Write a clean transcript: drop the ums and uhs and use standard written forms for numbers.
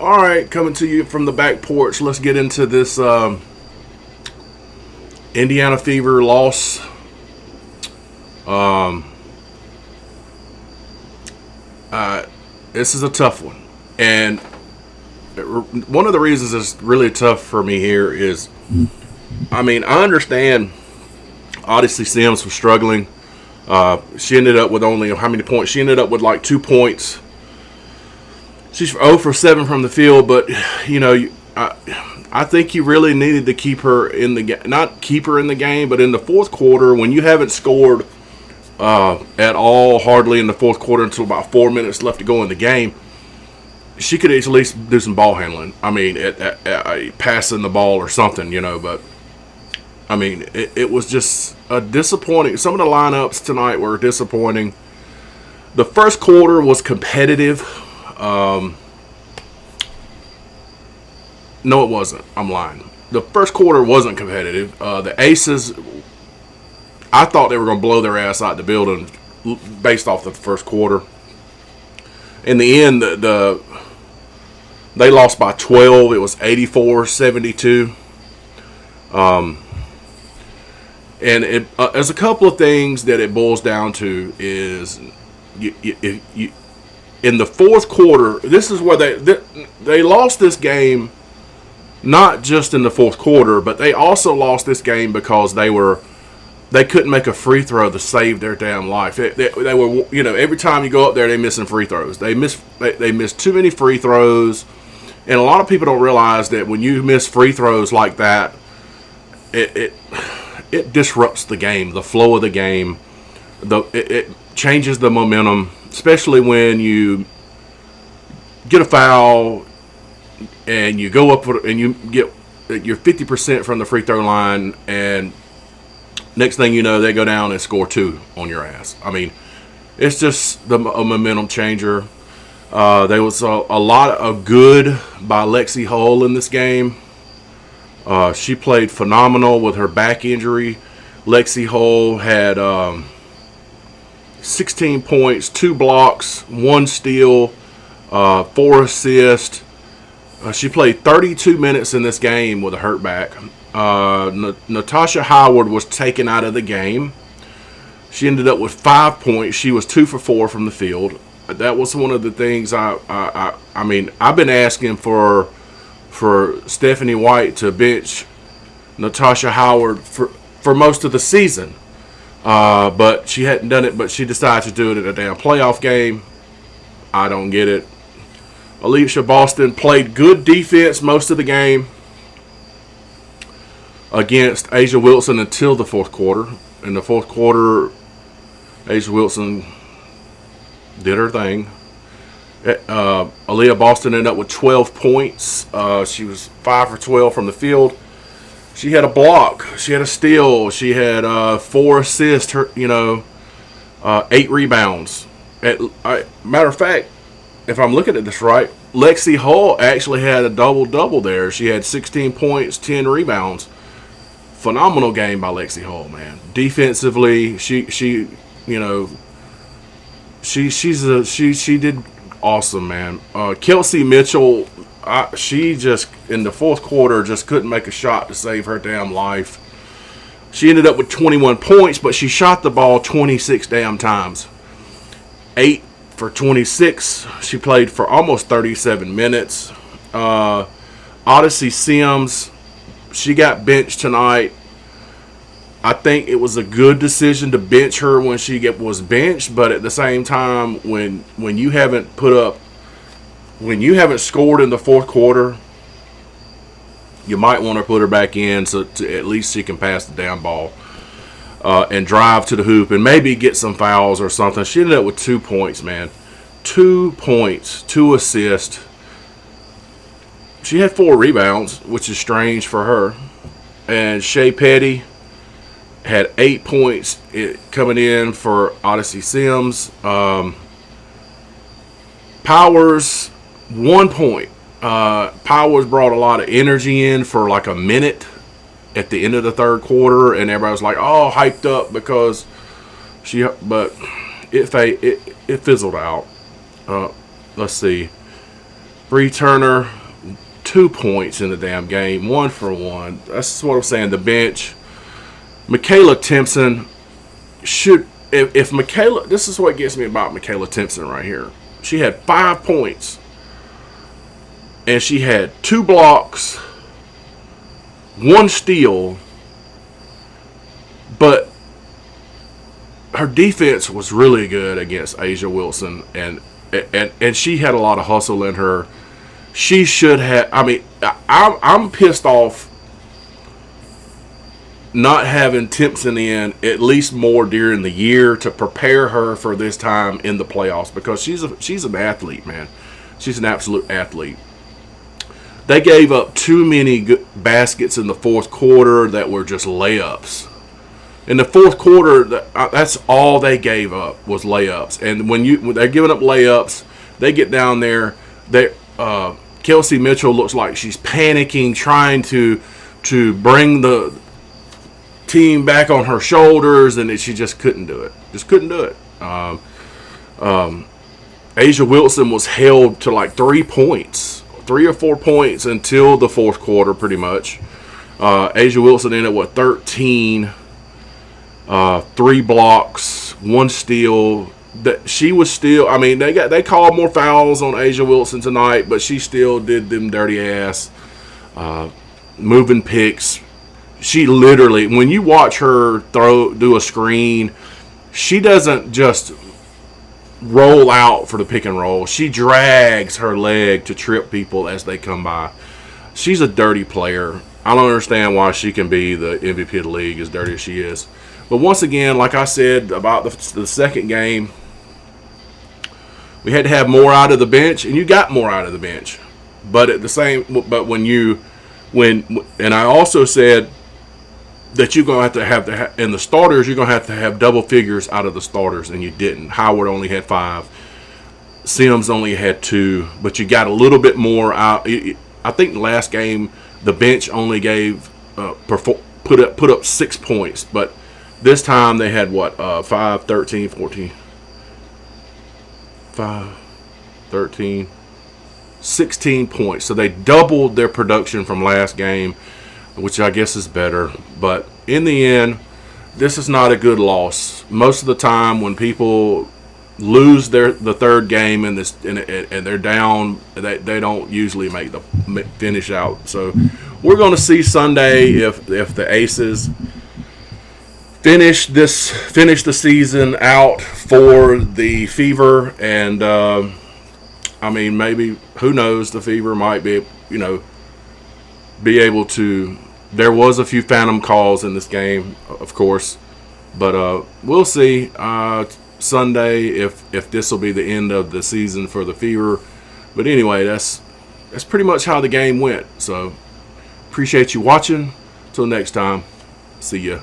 All right, coming to you from the back porch. Let's get into this Indiana Fever loss. Um, this is a tough one, and one of the reasons it's really tough for me here is, I mean, I understand Odyssey Sims was struggling. She ended up with only how many points? She ended up with like 2 points. She's 0 for 7 from the field, but you know, I think you really needed to keep her in the game. Not keep her in the game, but in the fourth quarter when you haven't scored at all, hardly in the fourth quarter until about 4 minutes left to go in the game. She could at least do some ball handling. I mean, at passing the ball or something, you know. But I mean, it was just a disappointing. Some of the lineups tonight were disappointing. The first quarter was competitive. No, it wasn't. I'm lying. The first quarter wasn't competitive. The Aces, I thought they were going to blow their ass out the building based off the first quarter. In the end, they lost by 12. It was 84-72. And there's a couple of things that it boils down to is you in the fourth quarter, this is where they lost this game, not just in the fourth quarter, but they also lost this game because they couldn't make a free throw to save their damn life. They were, you know, every time you go up there, they're missing free throws. They miss too many free throws, and a lot of people don't realize that when you miss free throws like that, it disrupts the game, the flow of the game. It changes the momentum, especially when you get a foul and you go up and you get you're 50% from the free throw line, and next thing you know, they go down and score 2 on your ass. I mean, it's just a momentum changer. There was a lot of good by Lexi Hull in this game. She played phenomenal with her back injury. Lexi Hull had 16 points, 2 blocks, 1 steal, 4 assists. She played 32 minutes in this game with a hurt back. Natasha Howard was taken out of the game. She ended up with 5 points. She was 2 for 4 from the field. That was one of the things I mean, I've been asking for Stephanie White to bench Natasha Howard for most of the season. But she hadn't done it, but she decided to do it at a damn playoff game. I don't get it. Alicia Boston played good defense most of the game against Asia Wilson until the fourth quarter. In the fourth quarter, Asia Wilson did her thing. Aaliyah Boston ended up with 12 points. She was 5 for 12 from the field. She had a block. She had a steal. She had 4 assists. 8 rebounds. Matter of fact, if I'm looking at this right, Lexi Hull actually had a double-double there. She had 16 points, 10 rebounds. Phenomenal game by Lexi Hull, man. Defensively, she did awesome, man. Kelsey Mitchell, she just in the fourth quarter just couldn't make a shot to save her damn life. She ended up with 21 points, but she shot the ball 26 damn times. 8 for 26. She played for almost 37 minutes. Odyssey Sims, she got benched tonight. I think it was a good decision to bench her when she was benched, but at the same time, when you haven't scored in the fourth quarter, you might want to put her back in so at least she can pass the damn ball and drive to the hoop and maybe get some fouls or something. She ended up with 2 points, man. 2 points, 2 assists. She had 4 rebounds, which is strange for her. And Shea Petty had 8 points coming in for Odyssey Sims. Powers, 1 point. Powers brought a lot of energy in for like a minute at the end of the third quarter, and everybody was like, "Oh, hyped up because it fizzled out." Let's see. Bree Turner, 2 points in the damn game, 1 for 1. That's what I'm saying. The bench. Michaela Timpson should, if Michaela, this is what gets me about Michaela Timpson right here. She had 5 points, and she had 2 blocks, 1 steal, but her defense was really good against Asia Wilson, and she had a lot of hustle in her. She should have. I mean, I'm pissed off not having Timpson in at least more during the year to prepare her for this time in the playoffs, because she's an athlete, man. She's an absolute athlete. They gave up too many baskets in the fourth quarter that were just layups. In the fourth quarter, that's all they gave up was layups. And when they're giving up layups, they get down there. Kelsey Mitchell looks like she's panicking, trying to bring the team back on her shoulders, and she just couldn't do it. Just couldn't do it. Asia Wilson was held to like 3 or 4 points until the fourth quarter, pretty much. Asia Wilson ended with 13. 3 blocks, 1 steal. That she was still. I mean, they called more fouls on Asia Wilson tonight, but she still did them dirty ass moving picks. She literally, when you watch her do a screen, she doesn't just roll out for the pick and roll. She drags her leg to trip people as they come by. She's a dirty player. I don't understand why she can be the MVP of the league as dirty as she is. But once again, like I said about the second game, we had to have more out of the bench, and you got more out of the bench. But at the same, but and I also said that you're going to have to in the starters, you're going to have double figures out of the starters, and you didn't. Howard only had 5. Sims only had 2, but you got a little bit more out. I think the last game the bench only gave put up 6 points, but this time they had 5, 13, 14, 5, 13, 16 points. So they doubled their production from last game, which I guess is better. But in the end, this is not a good loss. Most of the time when people lose the third game and they're down, they don't usually make the finish out. So we're going to see Sunday if the Aces finish the season out for the Fever, and I mean, maybe, who knows, the Fever might be able to. There was a few phantom calls in this game, of course, but we'll see Sunday if this will be the end of the season for the Fever. But anyway, that's pretty much how the game went. So appreciate you watching. Till next time, see ya.